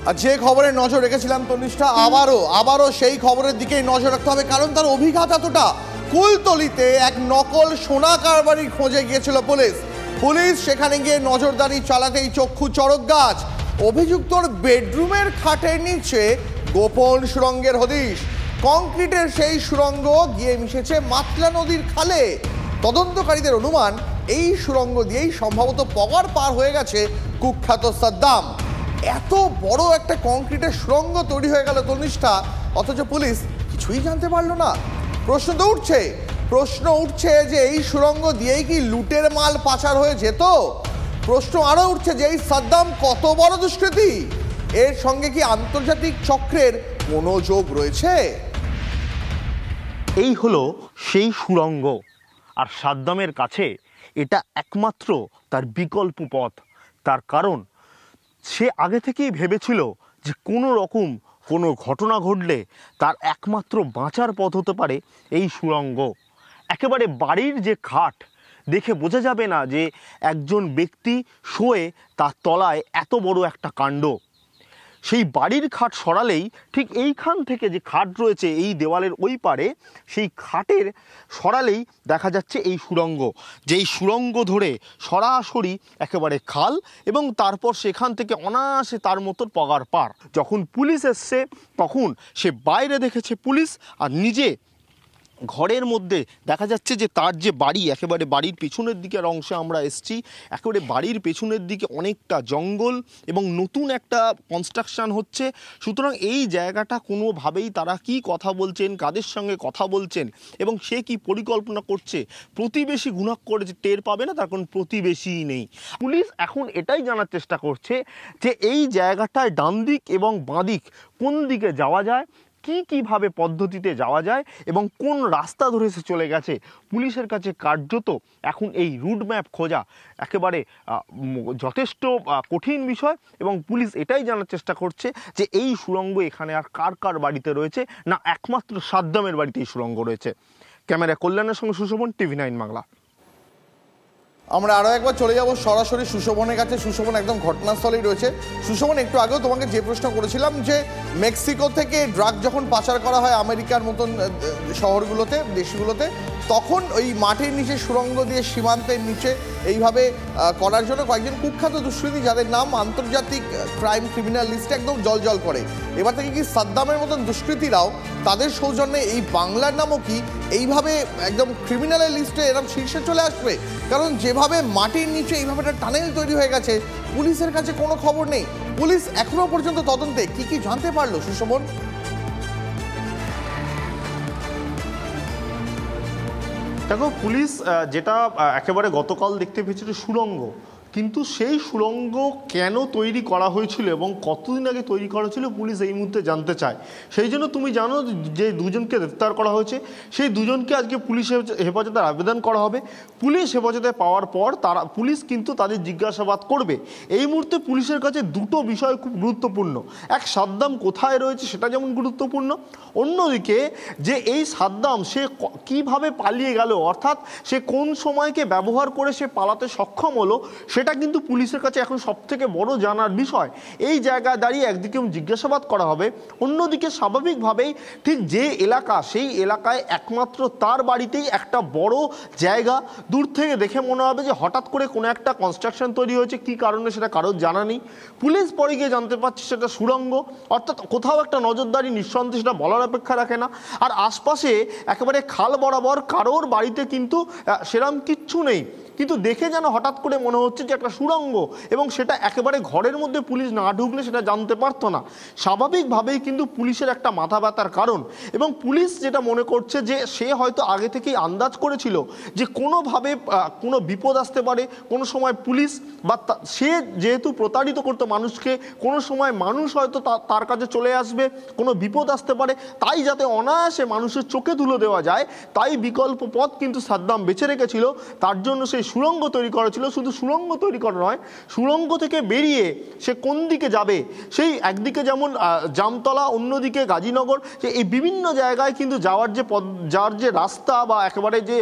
আর যে খবরে নজর রেখেছিলাম তনিষ্ঠা, আবারও সেই খবরের দিকেই নজর রাখতে হবে, কারণ তার অভিঘাত এতটা। কুলতলিতে এক নকল সোনা কারবারির খোঁজে গিয়েছিল পুলিশ সেখানে গিয়ে নজরদারি চালাতেই চক্ষু চড়ক গাছ। অভিযুক্তর বেডরুমের খাটের নিচে গোপন সুড়ঙ্গের হদিশ। কংক্রিটের সেই সুড়ঙ্গ গিয়ে মিশেছে মাতলা নদীর খালে। তদন্তকারীদের অনুমান এই সুড়ঙ্গ দিয়েই সম্ভবত পগার পার হয়ে গেছে কুখ্যাত সাদ্দাম। এত বড় একটা কংক্রিটের সুড়ঙ্গ তৈরি হয়ে গেল তনিষ্ঠা, অথচ পুলিশ কিছুই জানতে পারলো না। প্রশ্ন উঠছে যে এই সুড়ঙ্গ দিয়েই কি লুটের মাল পাচার হয়ে যেত? প্রশ্ন আরো উঠছে যে এই সাদ্দাম কত বড় দুষ্কৃতী, এর সঙ্গে কি আন্তর্জাতিক চক্রের কোনো যোগ রয়েছে? এই হলো সেই সুড়ঙ্গ, আর সাদ্দামের কাছে এটা একমাত্র তার বিকল্প পথ। তার কারণ সে আগে থেকেই ভেবেছিল যে কোনো রকম কোনো ঘটনা ঘটলে তার একমাত্র বাঁচার পথ হতে পারে এই সুড়ঙ্গ। একেবারে বাড়ির যে খাট দেখে বোঝা যাবে না যে একজন ব্যক্তি শোয়ে তার তলায় এত বড় একটা কাণ্ড। সেই বাড়ির খাট সরালেই ঠিক এইখান থেকে যে খাট রয়েছে এই দেওয়ালের ওই পারে, সেই খাটের সরালেই দেখা যাচ্ছে এই সুড়ঙ্গ, যেই সুড়ঙ্গ ধরে সরাসরি একেবারে খাল, এবং তারপর সেখান থেকে অনায়াসে তার মতো পগার পার। যখন পুলিশ এসছে তখন সে বাইরে দেখেছে পুলিশ, আর নিজে ঘরের মধ্যে দেখা যাচ্ছে যে তার যে বাড়ি, একেবারে বাড়ির পেছনের দিকের অংশে আমরা এসছি, একেবারে বাড়ির পেছনের দিকে অনেকটা জঙ্গল এবং নতুন একটা কনস্ট্রাকশন হচ্ছে। সুতরাং এই জায়গাটা কোনোভাবেই তারা কি কথা বলছেন, কাদের সঙ্গে কথা বলছেন এবং সে কি পরিকল্পনা করছে, প্রতিবেশী গুণক করে যে টের পাবে না, তার কোনো প্রতিবেশীই নেই। পুলিশ এখন এটাই জানার চেষ্টা করছে যে এই জায়গাটায় ডান দিক এবং বাঁ দিক কোন দিকে যাওয়া যায়, কিভাবে পদ্ধতিতে যাওয়া যায় এবং কোন রাস্তা ধরে সে চলে গেছে। পুলিশের কাছে কার্যত এখন এই রুট ম্যাপ খোঁজা একেবারে যথেষ্ট কঠিন বিষয়, এবং পুলিশ এটাই জানার চেষ্টা করছে যে এই সুড়ঙ্গ এখানে আর কার কার বাড়িতে রয়েছে, না একমাত্র সাদ্দামের বাড়িতে এই সুড়ঙ্গ রয়েছে। ক্যামেরা কল্যাণের সঙ্গে সুশোভন, TV9 বাংলা। আমরা আরো একবার চলে যাব সরাসরি সুশোভনের কাছে। সুশোভন একদম ঘটনাস্থলেই রয়েছে। সুশোভন, একটু আগেও তোমাকে যে প্রশ্ন করেছিলাম যে মেক্সিকো থেকে ড্রাগ যখন পাচার করা হয় আমেরিকার মতন শহরগুলোতে, দেশগুলোতে, তখন ওই মাটির নিচে সুড়ঙ্গ দিয়ে সীমান্তের নিচে এইভাবে করার জন্য কয়েকজন কুখ্যাত দুষ্কৃতী, যাদের নাম আন্তর্জাতিক ক্রিমিনাল লিস্টে একদম জল করে। এবার থেকে কি সাদ্দামের মতন দুষ্কৃতীরাও তাদের সৌজন্যে এই বাংলার নামও কি এইভাবে একদম ক্রিমিনালের লিস্টে এরকম শীর্ষে চলে আসবে? কারণ যেভাবে মাটির নিচে এইভাবে একটা টানেল তৈরি হয়ে গেছে, পুলিশের কাছে কোনো খবর নেই। পুলিশ এখনো পর্যন্ত তদন্তে কি জানতে পারলো সুশোভন? দেখো, পুলিশ যেটা একেবারে গতকাল দেখতে পেয়েছিল সুড়ঙ্গ, কিন্তু সেই সুড়ঙ্গ কেন তৈরি করা হয়েছিল এবং কতদিন আগে তৈরি করা হয়েছিল পুলিশ এই মুহূর্তে জানতে চায়। সেই জন্য তুমি জানো যে দুজনকে গ্রেফতার করা হয়েছে, সেই দুজনকে আজকে পুলিশ হেফাজতে আবেদন করা হবে। পুলিশ হেফাজতে পাওয়ার পর পুলিশ কিন্তু তাদের জিজ্ঞাসাবাদ করবে। এই মুহূর্তে পুলিশের কাছে দুটো বিষয় খুব গুরুত্বপূর্ণ। এক, সাদ্দাম কোথায় রয়েছে সেটা যেমন গুরুত্বপূর্ণ, অন্যদিকে যে এই সাদ্দাম সে কিভাবে পালিয়ে গেল, অর্থাৎ সে কোন সময়কে ব্যবহার করে সে পালাতে সক্ষম হলো, সেটা কিন্তু পুলিশের কাছে এখন সবথেকে বড় জানার বিষয়। এই জায়গায় দাঁড়িয়ে একদিকে জিজ্ঞাসাবাদ করা হবে, অন্যদিকে স্বাভাবিকভাবেই ঠিক যে এলাকা, সেই এলাকায় একমাত্র তার বাড়িতেই একটা বড় জায়গা, দূর থেকে দেখে মনে হবে যে হঠাৎ করে কোনো একটা কনস্ট্রাকশন তৈরি হয়েছে, কি কারণে সেটা কারোর জানা নেই। পুলিশ পরে গিয়ে জানতে পারছে সেটা সুড়ঙ্গ, অর্থাৎ কোথাও একটা নজরদারি নিঃসন্দেহে সেটা বলার অপেক্ষা রাখে না। আর আশপাশে একেবারে খাল বরাবর কারোর বাড়িতে কিন্তু সেরকম কিচ্ছু নেই, কিন্তু দেখে যেন হঠাৎ করে মনে হচ্ছে যে একটা সুড়ঙ্গ, এবং সেটা একেবারে ঘরের মধ্যে পুলিশ না ঢুকলে সেটা জানতে পারতো না। স্বাভাবিকভাবেই কিন্তু পুলিশের একটা মাথা ব্যথার কারণ, এবং পুলিশ যেটা মনে করছে যে সে হয়তো আগে থেকেই আন্দাজ করেছিল যে কোনোভাবে কোনো বিপদ আসতে পারে, কোনো সময় পুলিশ বা সে যেহেতু প্রতারিত করতো মানুষকে, কোনো সময় মানুষ হয়তো তার কাছে চলে আসবে, কোনো বিপদ আসতে পারে, তাই যাতে অনায়াসে মানুষের চোখে তুলে দেওয়া যায়, তাই বিকল্প পথ কিন্তু সাদ্দাম বেছে রেখেছিল। তার জন্য সেই সুড়ঙ্গ তৈরি করা ছিল, শুধু সুড়ঙ্গ তৈরি করা নয়, সুড়ঙ্গ থেকে বেরিয়ে সে কোন দিকে যাবে, সেই একদিকে যেমন জামতলা, অন্যদিকে গাজীনগর, যে এই বিভিন্ন জায়গায় কিন্তু যাওয়ার যে রাস্তা বা একেবারে যে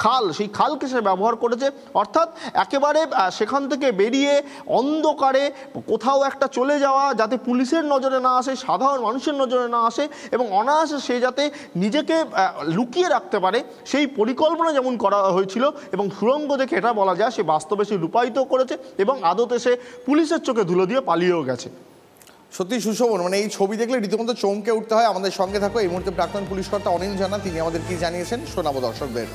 খাল, সেই খালকে সে ব্যবহার করেছে। অর্থাৎ একেবারে সেখান থেকে বেরিয়ে অন্ধকারে কোথাও একটা চলে যাওয়া, যাতে পুলিশের নজরে না আসে, সাধারণ মানুষের নজরে না আসে, এবং অনায়াসে সে যাতে নিজেকে লুকিয়ে রাখতে পারে, সেই পরিকল্পনা যেমন করা হয়েছিল। এবং সুড়ঙ্গ দেখে এটা বলা যায় সে বাস্তবে সে রূপায়িত করেছে এবং আদতে সে পুলিশের চোখে ধুলো দিয়ে পালিয়েও গেছে। সত্যি সুশোভন, মানে এই ছবি দেখলে রীতিমতো চমকে উঠতে হয়। আমাদের সঙ্গে থাকো এই মুহূর্তে প্রাক্তন পুলিশ কর্তা অনিল জানা, তিনি আমাদের কি জানিয়েছেন শোনাবো দর্শকদের।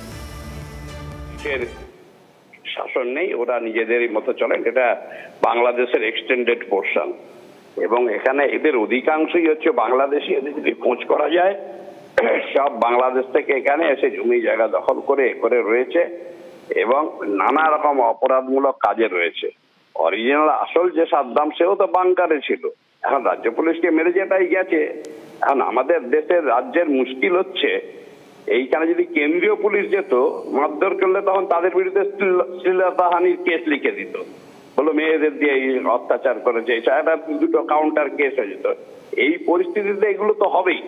শাসন নেই, ওরা নিজেদেরই মতো চলেন, এটা বাংলাদেশের এক্সটেন্ডেড পোর্শন এবং এখানে এদের অধিকাংশই হচ্ছে বাংলাদেশি। এদের যদি খোঁজ করা যায় সব বাংলাদেশ থেকে এখানে এসে জমি জায়গা দখল করে রয়েছে এবং নানা রকম অপরাধমূলক কাজে রয়েছে। অরিজিনাল আসল যে সাদ্দাম সেও তো বাংকারে ছিল, এখন রাজ্য পুলিশকে মেরে যেটাই গেছে। এখন আমাদের দেশের রাজ্যের মুশকিল হচ্ছে এইখানে যদি কেন্দ্রীয় পুলিশ যেত মারধর করলে তখন তাদের বিরুদ্ধে শ্লীলতাহানির কেস লিখে দিত, বলো মেয়েদের দিয়ে অত্যাচার করেছে, এটা দুটো কাউন্টার কেস হয়ে যেত। এই পরিস্থিতিতে এগুলো তো হবেই।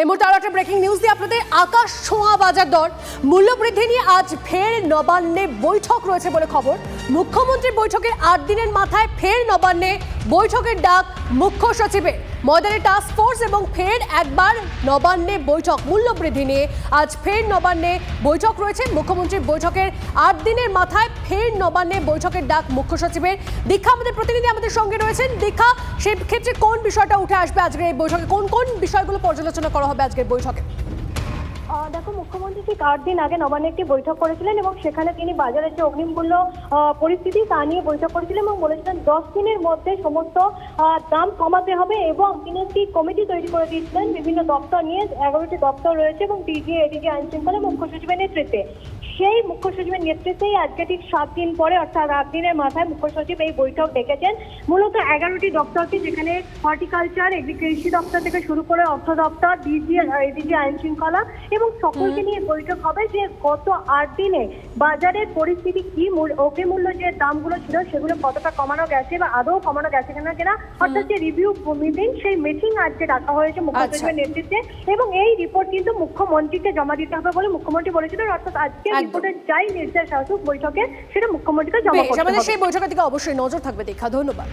এই মুহূর্তে আরো একটা ব্রেকিং নিউজ দিয়ে আপনাদের। আকাশ ছোঁয়া বাজার দর মূল্যবৃদ্ধি নিয়ে আজ ফের নবান্নে বৈঠক রয়েছে বলে খবর। মুখ্যমন্ত্রীর বৈঠকের 8 দিনের মাথায় ফের নবান্নে বৈঠকের ডাক মুখ্য সচিবের। ময়দানে টাস্ক ফোর্স এবং ফের একবার নবান্নে বৈঠক মূল্যবৃদ্ধি নিয়ে আজ ফের নবান্নে বৈঠক রয়েছে। মুখ্যমন্ত্রীর বৈঠকের 8 দিনের মাথায় ফের নবান্নে বৈঠকের ডাক মুখ্য সচিবের। দীক্ষা আমাদের প্রতিনিধি আমাদের সঙ্গে রয়েছেন। দীক্ষা, সেই ক্ষেত্রে কোন বিষয়টা উঠে আসবে আজকের এই বৈঠকে, কোন কোন বিষয়গুলো পর্যালোচনা করা হবে আজকের বৈঠকে? দেখো, মুখ্যমন্ত্রী ঠিক 8 দিন আগে নবান্নে একটি বৈঠক করেছিলেন এবং সেখানে তিনি বাজারের যে অগ্নিমূল্য পরিস্থিতি তা নিয়ে বৈঠক করেছিলেন এবং বলেছিলেন 10 দিনের মধ্যে সমস্ত দাম কমাতে হবে এবং তিনি একটি কমিটি তৈরি করে দিয়েছিলেন বিভিন্ন দপ্তর নিয়ে। 11টি দপ্তর রয়েছে এবং ডিজি, এডিজি, আইন শৃঙ্খলা মুখ্য সচিবের নেতৃত্বে। সেই মুখ্য সচিবের নেতৃত্বেই আজকে ঠিক 7 দিন পরে অর্থাৎ 8 দিনের মাথায় মুখ্য সচিব এই বৈঠক ডেকেছেন। মূলত 11টি দপ্তরকে, যেখানে হর্টিকালচার, কৃষি দপ্তর থেকে শুরু করে অর্থ দপ্তর, ডিজি, এডিজি, আইন শৃঙ্খলা এবং সকলকে নিয়ে বৈঠক হবে যে গত 8 দিনে বাজারের পরিস্থিতি কি, ওকে মূল্য যে দামগুলো ছিল সেগুলো কতটা কমানো গেছে বা আদৌ কমানো গেছে কিনা, অর্থাৎ যে রিভিউ মিটিং, সেই মিটিং আজকে ডাকা হয়েছে মুখ্য সচিবের নেতৃত্বে এবং এই রিপোর্ট কিন্তু মুখ্যমন্ত্রীকে জমা দিতে হবে বলে মুখ্যমন্ত্রী বলেছিলেন। অর্থাৎ আজকে রিপোর্টের যাই নির্দেশ আসুক বৈঠকে, সেটা মুখ্যমন্ত্রীকে জমা করতে হবে। সেই বৈঠকের দিকে অবশ্যই নজর থাকবে। দীক্ষা, ধন্যবাদ।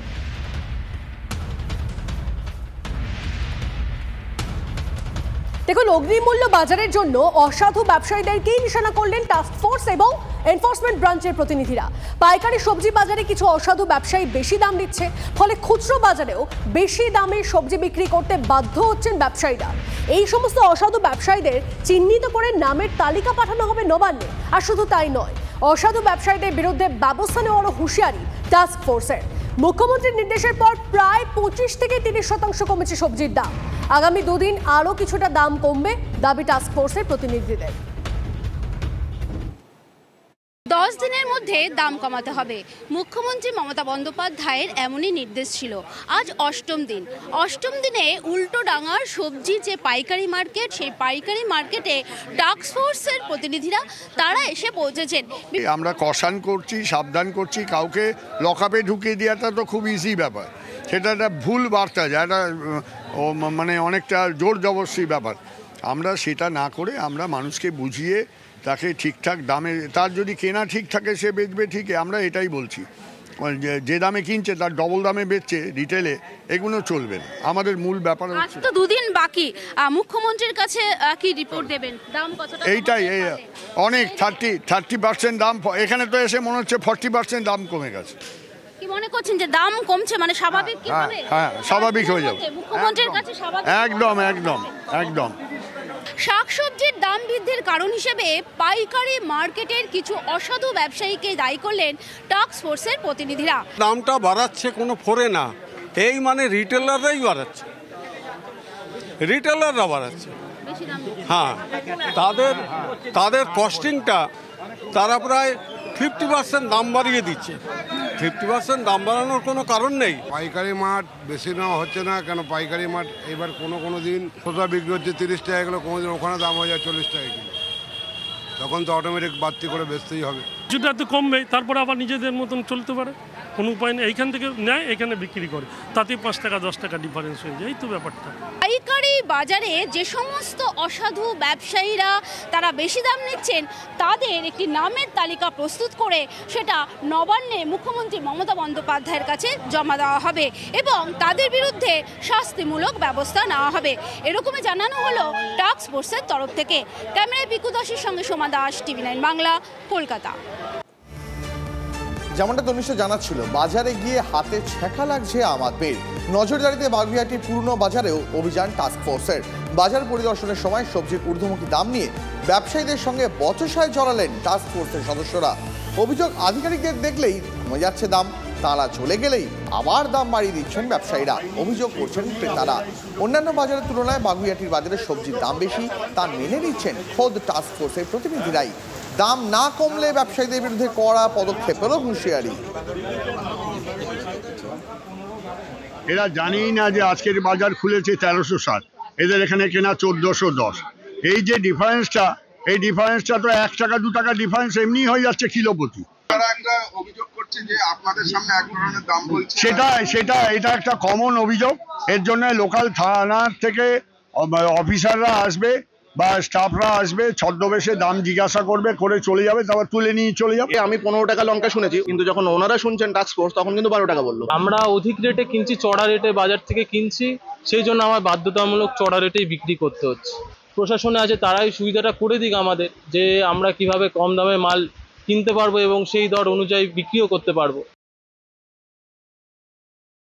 দেখুন, অগ্নিমূল্য বাজারের জন্য অসাধু ব্যবসায়ীদেরকেই নিশানা করলেন টাস্ক ফোর্স এবং এনফোর্সমেন্ট ব্রাঞ্চের প্রতিনিধিরা। পাইকারি সবজি বাজারে কিছু অসাধু ব্যবসায়ী বেশি দাম দিচ্ছে, ফলে খুচরো বাজারেও বেশি দামে সবজি বিক্রি করতে বাধ্য হচ্ছেন ব্যবসায়ীরা। এই সমস্ত অসাধু ব্যবসায়ীদের চিহ্নিত করে নামের তালিকা পাঠানো হবে নবান্নে। আর শুধু তাই নয়, অসাধু ব্যবসায়ীদের বিরুদ্ধে ব্যবস্থা নেওয়ারও হুঁশিয়ারি টাস্ক ফোর্সের। মুখ্যমন্ত্রীর নির্দেশের পর প্রায় 25 থেকে 30% কমেছে সবজির দাম। আগামী 2 দিন আরও কিছুটা দাম কমবে দাবি টাস্ক ফোর্সের প্রতিনিধিদের। 10 দিনের মধ্যে দাম কমাতে হবে, মুখ্যমন্ত্রী মমতা বন্দ্যোপাধ্যায়ের এমনই নির্দেশ ছিল। আজ 8ম দিন। 8ম দিনে উল্টোডাঙার সবজি যে পাইকারি মার্কেট, সেই পাইকারি মার্কেটে টাস্ক ফোর্সের প্রতিনিধিরা তারা এসে পৌঁছেছেন। আমরা কষান করছি, সাবধান করছি, কাউকে লকআপে ঢুকিয়ে দেওয়াটা তো খুব ইজি ব্যাপার, সেটা একটা ভুল বার্তা, যেটা মানে অনেকটা জোর জবরদস্তি ব্যাপার। আমরা সেটা না করে আমরা মানুষকে বুঝিয়ে তাকে ঠিকঠাক দামে, তার যদি কেনা ঠিক থাকে সে বেচবে ঠিকই, আমরা এটাই বলছি। যে দামে কিনছে তার ডবল দামে বেচছে রিটেলে, এগুলো চলবে না। আমাদের মূল ব্যাপার হচ্ছে তো 2 দিন বাকি, মুখ্যমন্ত্রীর কাছে কি রিপোর্ট দেবেন, দাম কতটা? এইটাই অনেক 30% দাম, এখানে তো এসে মনে হচ্ছে 40% দাম কমে গেছে। কি মনে করছেন যে দাম কমছে মানে স্বাভাবিক কি হবে? হ্যাঁ, স্বাভাবিক হয়ে যাবে মুখ্যমন্ত্রীর কাছে স্বাভাবিক। একদম। শাকসবজির দাম বৃদ্ধির কারণ হিসেবে পাইকারি মার্কেটের কিছু অসাধু ব্যবসায়ীকে দায়ী করলেন টাস্ক ফোর্সের প্রতিনিধিরা। দামটা বাড়াচ্ছে কোনো ফোরে না, এই মানে রিটেলাররাই বাড়াচ্ছে, রিটেলাররা বাড়াচ্ছে। হ্যাঁ, তাদের কস্টিংটা তারা প্রায় 50% দাম বাড়িয়ে দিচ্ছে। 50% দাম বাড়ানোর কোনো কারণ নেই। পাইকারি মাঠ বেশি নেওয়া হচ্ছে না, কেন পাইকারি মাঠ এবার কোনো দিন কোথা বিক্রি হচ্ছে 30 টাকা কিলো, কোনো দিন ওখানে দাম হয়ে যায় 40 টাকা কিলো, তখন তো অটোমেটিক বাড়তি করে বেচতেই হবে। কিছুটা তো কমবে, তারপরে আবার নিজেদের মতন চলতে পারে, কোনো উপায় নেই। এইখান থেকে নেয়, এখানে বিক্রি করে, তাতে 5 টাকা 10 টাকা ডিফারেন্স হয়ে যায়, এই তো ব্যাপারটা। পাইকারি বাজারে যে সমস্ত অসাধু ব্যবসায়ীরা তারা বেশি দাম নিচ্ছেন তাদের একটি নামের তালিকা প্রস্তুত করে সেটা নবান্নে মুখ্যমন্ত্রী মমতা বন্দ্যোপাধ্যায়ের কাছে জমা দেওয়া হবে এবং তাদের বিরুদ্ধে শাস্তিমূলক ব্যবস্থা নেওয়া হবে, এরকমই জানানো হলো টাস্ক ফোর্সের তরফ থেকে। ক্যামেরায় বিকু দাসের সঙ্গে সোমা দাস, TV9 বাংলা, কলকাতা। যেমনটা তনিষ্ঠ জানাচ্ছিল, বাজারে গিয়ে হাতে ছ্যাঁকা লাগছে আম আদমির। নজরদারিতে বাগুইআটির পুরনো বাজারেও অভিযান টাস্ক ফোর্সের। বাজার পরিদর্শনের সময় সবজির ঊর্ধ্বমুখী দাম নিয়ে ব্যবসায়ীদের সঙ্গে বচসায় জড়ালেন টাস্ক ফোর্সের সদস্যরা। অভিযোগ, আধিকারিকদের দেখলেই কমে যাচ্ছে দাম, তারা চলে গেলেই আবার দাম বাড়িয়ে দিচ্ছেন ব্যবসায়ীরা, অভিযোগ করছেন ক্রেতারা। অন্যান্য বাজারের তুলনায় বাগুইআটির বাজারে সবজির দাম বেশি, তা মেনে নিচ্ছেন খোদ টাস্ক ফোর্সের প্রতিনিধিরাই। দাম না কমলে ব্যবসায়ীদের বিরুদ্ধে কড়া পদক্ষেপেরও হুঁশিয়ারি। এরা জানেই না যে আজকের বাজার খুলেছে 1360, এদের এখানে কেনা 1410। এই যে ডিফারেন্সটা, এই ডিফারেন্সটা তো 1 টাকা 2 টাকা ডিফারেন্স এমনি হয়ে যাচ্ছে কিলো প্রতি। এটা একটা কমন অভিযোগ। এর জন্য লোকাল থানার থেকে অফিসাররা আসবে বা স্টাফরা আসবে, ছদ্মবেশে দাম জিজ্ঞাসা করবে, করে চলে যাবে, তারপর তুলে নিয়ে চলে যাবে। আমি 15 টাকা লঙ্কা শুনেছি, কিন্তু যখন ওনারা শুনছেন টাস্ক ফোর্স, তখন কিন্তু 12 টাকা বললো। আমরা অধিক রেটে কিনছি, চড়া রেটে বাজার থেকে কিনছি, সেই জন্য আমার বাধ্যতামূলক চড়া রেটেই বিক্রি করতে হচ্ছে। প্রশাসনে আছে, তারাই সুবিধাটা করে দিক আমাদের, যে আমরা কিভাবে কম দামে মাল কিনতে পারবো এবং সেই দর অনুযায়ী বিক্রিও করতে পারবো।